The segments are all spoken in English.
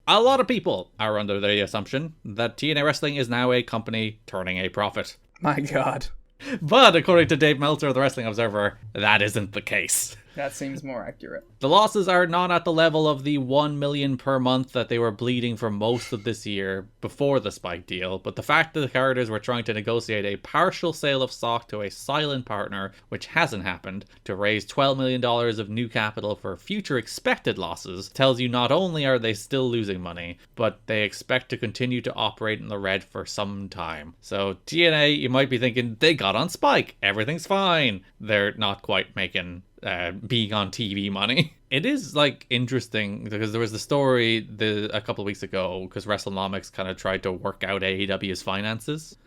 a lot of people are under the assumption that TNA Wrestling is now a company turning a profit. My God. But according to Dave Meltzer of the Wrestling Observer, that isn't the case. That seems more accurate. The losses are not at the level of the 1 million per month that they were bleeding for most of this year before the Spike deal, but the fact that the Carters were trying to negotiate a partial sale of stock to a silent partner, which hasn't happened, to raise $12 million of new capital for future expected losses, tells you not only are they still losing money, but they expect to continue to operate in the red for some time. So TNA, you might be thinking, they got on Spike, everything's fine. They're not quite making being on TV money. It is like interesting because there was the story a couple of weeks ago because WrestleNomics kind of tried to work out AEW's finances,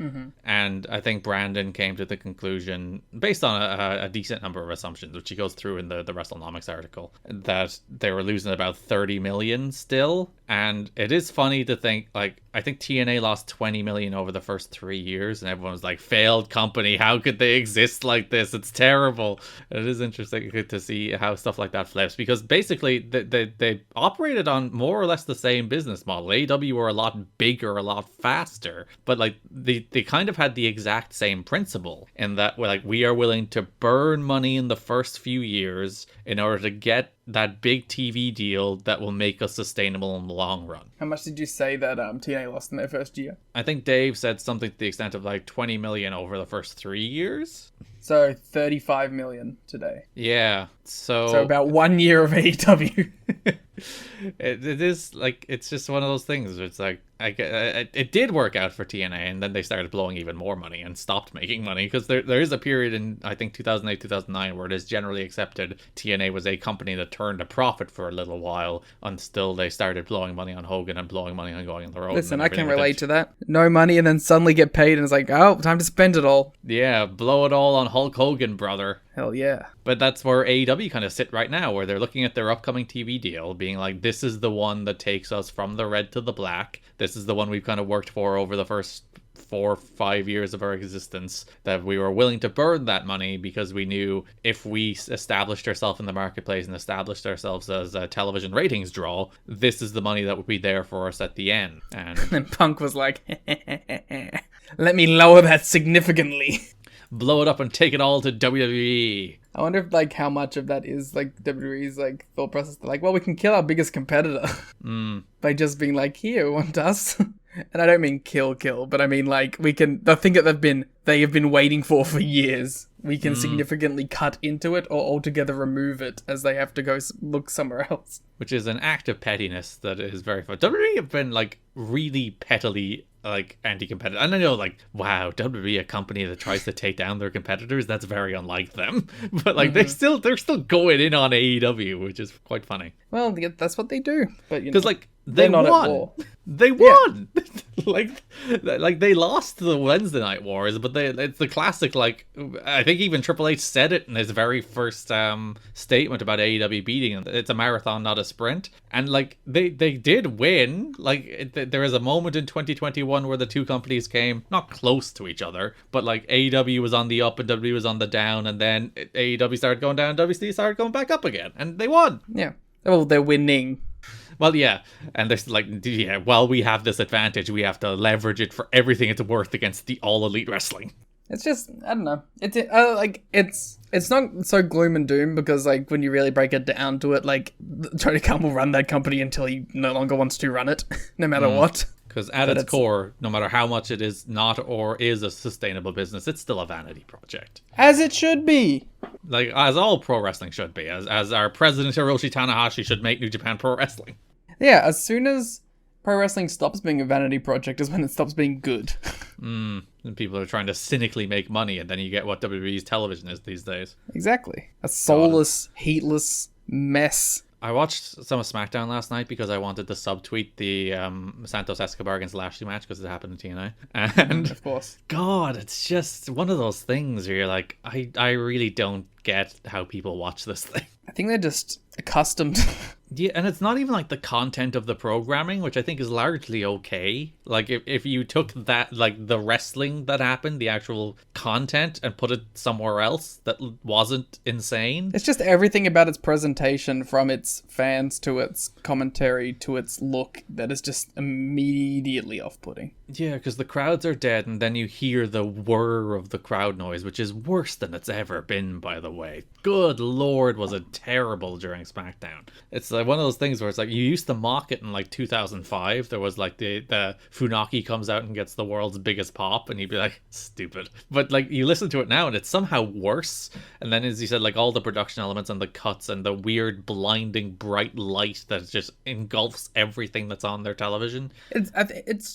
and I think Brandon came to the conclusion, based on a decent number of assumptions, which he goes through in the WrestleNomics article, that they were losing about 30 million still. And it is funny to think, like, I think TNA lost 20 million over the first 3 years, and everyone was like, failed company, how could they exist like this? It's terrible. It is interesting to see how stuff like that flips, because basically they operated on more or less the same business model. AEW were a lot bigger, a lot faster, but like they kind of had the exact same principle in that, like, we are willing to burn money in the first few years in order to get that big TV deal that will make us sustainable in the long run. How much did you say that TNA lost in their first year? I think Dave said something to the extent of like 20 million over the first 3 years. So 35 million today. Yeah. So about 1 year of AEW. It is like, it's just one of those things. It's like, it did work out for TNA, and then they started blowing even more money and stopped making money, because there is a period in, I think, 2008, 2009 where it is generally accepted TNA was a company that turned a profit for a little while until they started blowing money on Hogan and blowing money on going on the road. Listen, I can relate to that. No money and then suddenly get paid and it's like, oh, time to spend it all. Yeah, blow it all on Hulk Hogan, brother. Hell yeah. But that's where AEW kind of sit right now, where they're looking at their upcoming TV deal, being like, this is the one that takes us from the red to the black. This is the one we've kind of worked for over the first 4 or 5 years of our existence, that we were willing to burn that money because we knew if we established ourselves in the marketplace and established ourselves as a television ratings draw, this is the money that would be there for us at the end. And Punk was like, let me lower that significantly. Blow it up and take it all to WWE. I wonder if, like, how much of that is, like, WWE's, like, thought process. They're like, well, we can kill our biggest competitor by just being like, here, want us? And I don't mean kill, but I mean, like, we can, the thing that they have been waiting for years, we can significantly cut into it or altogether remove it as they have to go look somewhere else. Which is an act of pettiness that is very fun. WWE have been, like, really pettily, like, anti-competitive. And I know, like, wow, WWE, a company that tries to take down their competitors, that's very unlike them. But, like, they're still going in on AEW, which is quite funny. Well, that's what they do. But, you know, because, like, they won. At war. They won. like they lost the Wednesday Night Wars, but it's the classic, like, I think even Triple H said it in his very first statement about AEW beating him. It's a marathon, not a sprint. And, like, they did win. Like, there was a moment in 2021 where the two companies came not close to each other, but, like, AEW was on the up and WWE was on the down, and then AEW started going down, WC started going back up again, and they won. Yeah. Well, they're winning. Well, yeah, and there's like, yeah, while we have this advantage, we have to leverage it for everything it's worth against the all elite wrestling. It's just, I don't know. It's not so gloom and doom, because, like, when you really break it down to it, like, Tony Khan will run that company until he no longer wants to run it, no matter what. Because at its core, no matter how much it is not or is a sustainable business, it's still a vanity project. As it should be. Like, as all pro wrestling should be. As our president Hiroshi Tanahashi should make New Japan Pro Wrestling. Yeah, as soon as pro wrestling stops being a vanity project is when it stops being good. And people are trying to cynically make money, and then you get what WWE's television is these days. Exactly. A soulless, heatless mess. I watched some of SmackDown last night because I wanted to subtweet the Santos Escobar against Lashley match because it happened in TNA. And of course, God, it's just one of those things where you're like, I really don't get how people watch this thing. I think they're just accustomed Yeah, and it's not even like the content of the programming, which I think is largely okay. Like if you took that, like the wrestling that happened, the actual content, and put it somewhere else that wasn't insane. It's just everything about its presentation, from its fans to its commentary to its look, that is just immediately off-putting. Yeah, because the crowds are dead, and then you hear the whir of the crowd noise, which is worse than it's ever been, by the way. Good lord, was it terrible during SmackDown. It's like one of those things where it's like, you used to mock it in like 2005. There was like the Funaki comes out and gets the world's biggest pop, and you'd be like, stupid. But like, you listen to it now, and it's somehow worse. And then, as you said, like all the production elements and the cuts and the weird, blinding, bright light that just engulfs everything that's on their television. It's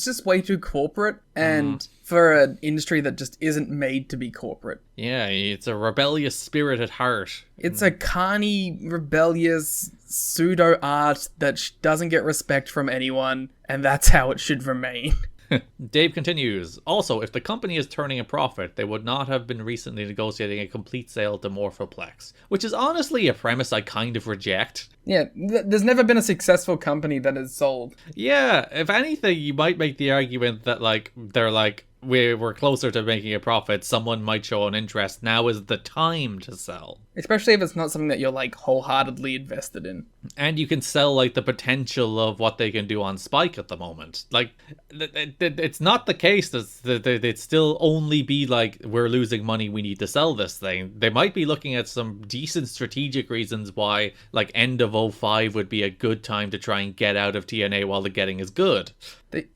just way too corporate, and for an industry that just isn't made to be corporate. Yeah, it's a rebellious spirit at heart. It's a carny, rebellious pseudo art that doesn't get respect from anyone, and that's how it should remain. Dave continues, also, if the company is turning a profit, they would not have been recently negotiating a complete sale to Morphoplex, which is honestly a premise I kind of reject. Yeah, there's never been a successful company that has sold. Yeah, if anything, you might make the argument that, like, they're like, we're closer to making a profit, someone might show an interest, now is the time to sell. Especially if it's not something that you're, like, wholeheartedly invested in. And you can sell, like, the potential of what they can do on Spike at the moment. Like, it's not the case that it'd still only be like, we're losing money, we need to sell this thing. They might be looking at some decent strategic reasons why, like, end of 05 would be a good time to try and get out of TNA while the getting is good.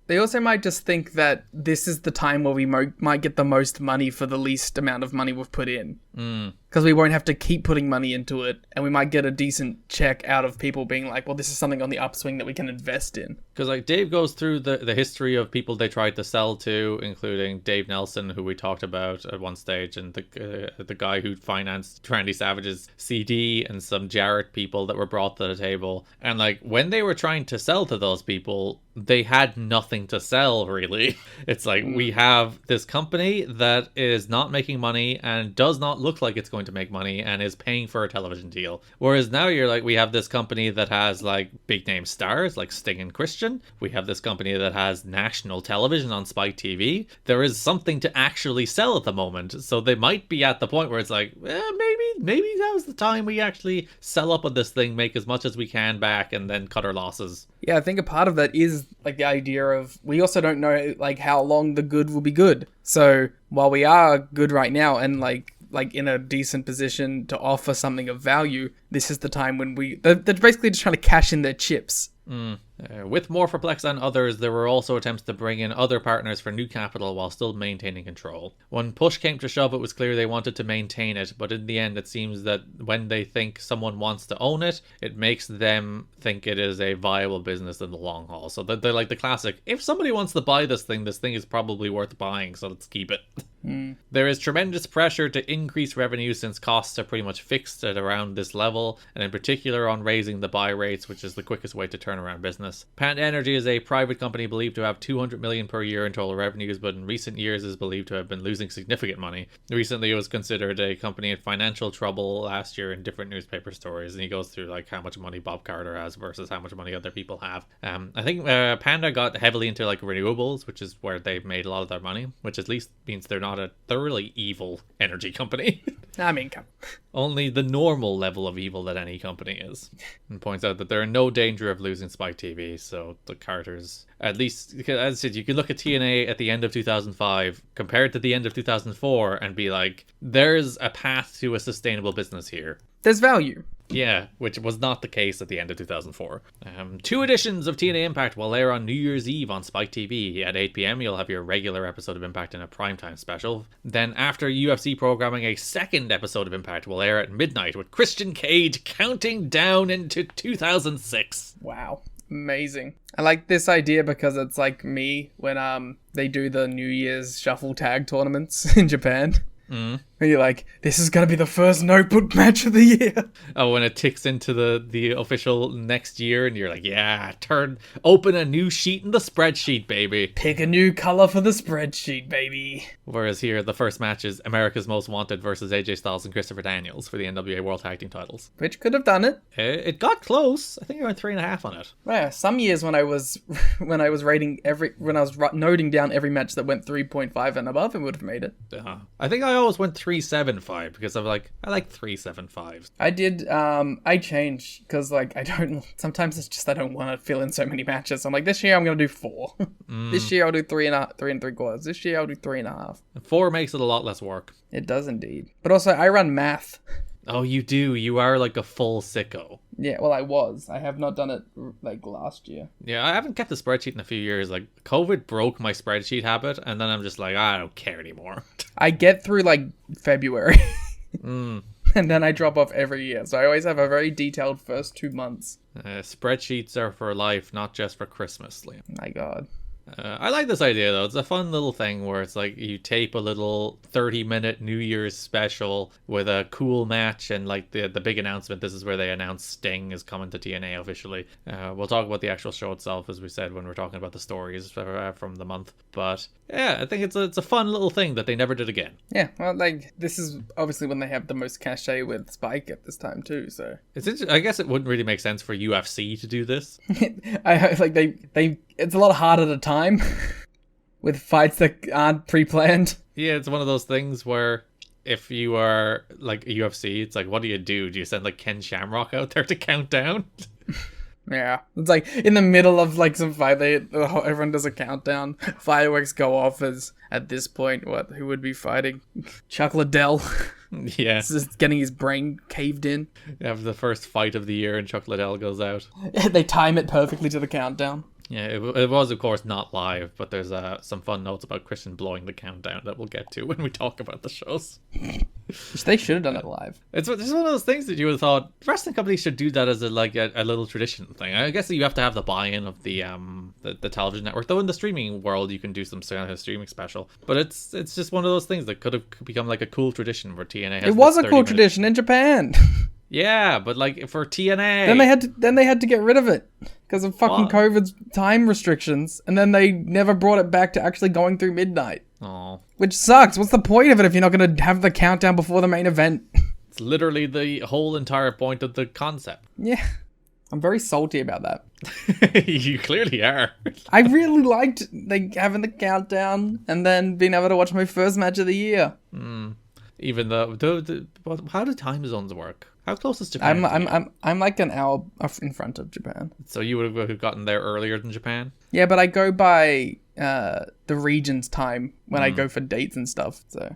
They also might just think that this is the time where we might get the most money for the least amount of money we've put in. Because we won't have to keep putting money into it, and we might get a decent check out of people being like, well, this is something on the upswing that we can invest in. Because like Dave goes through the history of people they tried to sell to, including Dave Nelson, who we talked about at one stage, and the guy who financed Randy Savage's CD, and some Jarrett people that were brought to the table. And like, when they were trying to sell to those people, they had nothing to sell, really. It's like, we have this company that is not making money and does not look like it's going to make money and is paying for a television deal. Whereas now you're like, we have this company that has like big name stars like Sting and Christian. We have this company that has national television on Spike TV. There is something to actually sell at the moment. So they might be at the point where it's like, maybe that was the time we actually sell up on this thing, make as much as we can back, and then cut our losses. Yeah, I think a part of that is like the idea of, we also don't know like how long the good will be good. So while we are good right now and like in a decent position to offer something of value, this is the time when they're basically just trying to cash in their chips. With Morphoplex and others, there were also attempts to bring in other partners for new capital while still maintaining control. When push came to shove, it was clear they wanted to maintain it, but in the end it seems that when they think someone wants to own it, it makes them think it is a viable business in the long haul. So they're like the classic, if somebody wants to buy this thing is probably worth buying, so let's keep it. There is tremendous pressure to increase revenue since costs are pretty much fixed at around this level, and in particular on raising the buy rates, which is the quickest way to turn around business. Panda Energy is a private company believed to have $200 million per year in total revenues, but in recent years is believed to have been losing significant money. Recently it was considered a company in financial trouble last year in different newspaper stories, and he goes through like how much money Bob Carter has versus how much money other people have. I think Panda got heavily into like renewables, which is where they've made a lot of their money, which at least means they're not a thoroughly evil energy company. I mean, come on. Only the normal level of evil that any company is. And points out that they're in no danger of losing Spike TV, so the Carters, at least, as I said, you can look at TNA at the end of 2005 compared to the end of 2004 and be like, there's a path to a sustainable business here. There's value. Yeah, which was not the case at the end of 2004. 2 editions of TNA Impact will air on New Year's Eve on Spike TV. At 8 p.m, you'll have your regular episode of Impact and a primetime special. Then after UFC programming, a second episode of Impact will air at midnight with Christian Cage counting down into 2006. Wow. Amazing. I like this idea because it's like me when they do the New Year's shuffle tag tournaments in Japan. And you're like, this is going to be the first notebook match of the year. Oh, when it ticks into the official next year, and you're like, yeah, open a new sheet in the spreadsheet, baby. Pick a new color for the spreadsheet, baby. Whereas here, the first match is America's Most Wanted versus AJ Styles and Christopher Daniels for the NWA World Tag Team titles. Which could have done it. It got close. I think I went 3.5 on it. Yeah, some years when I was noting down every match that went 3.5 and above, it would have made it. I think I always went 3.75 because I like 3.75s. I did. I changed because sometimes it's just I don't want to fill in so many matches. I'm like, this year I'm gonna do 4. This year I'll do 3 and 3/4. This year I'll do 3.5. 4 makes it a lot less work. It does indeed. But also I run math. Oh, you do. You are like a full sicko. Yeah, well, I was. I have not done it like last year. Yeah, I haven't kept a spreadsheet in a few years. Like, COVID broke my spreadsheet habit, and then I'm just like, I don't care anymore. I get through like February. And then I drop off every year. So I always have a very detailed first 2 months. Spreadsheets are for life, not just for Christmas, Liam. My God. I like this idea, though. It's a fun little thing where it's like you tape a little 30-minute New Year's special with a cool match and like the big announcement. This is where they announce Sting is coming to TNA officially. We'll talk about the actual show itself, as we said, when we're talking about the stories from the month. But yeah, I think it's a fun little thing that they never did again. Yeah, well, like this is obviously when they have the most cachet with Spike at this time too. So I guess it wouldn't really make sense for UFC to do this. It's a lot harder to time with fights that aren't pre-planned. Yeah, it's one of those things where if you are like a UFC, it's like, what do? Do you send like Ken Shamrock out there to count down? Yeah, it's like in the middle of like some fight, everyone does a countdown. Fireworks go off as at this point, who would be fighting? Chuck Liddell. Yeah, just getting his brain caved in. You have the first fight of the year, and Chuck Liddell goes out. They time it perfectly to the countdown. Yeah, it was, of course, not live, but there's some fun notes about Christian blowing the countdown that we'll get to when we talk about the shows. They should have done it live. It's one of those things that you would have thought wrestling companies should do that as a little tradition thing. I guess you have to have the buy-in of the television network. Though in the streaming world, you can do some kind of streaming special. But it's just one of those things that could have become like a cool tradition where TNA has. It was a cool tradition in Japan. Yeah, but like for TNA, then they had to get rid of it because of fucking COVID's time restrictions, and then they never brought it back to actually going through midnight. Oh, which sucks. What's the point of it if you're not going to have the countdown before the main event? It's literally the whole entire point of the concept. Yeah, I'm very salty about that. You clearly are. I really liked having the countdown and then being able to watch my first match of the year. Even though, how do time zones work? How close is Japan? I'm like an hour in front of Japan. So you would have gotten there earlier than Japan? Yeah, but I go by the region's time when I go for dates and stuff. So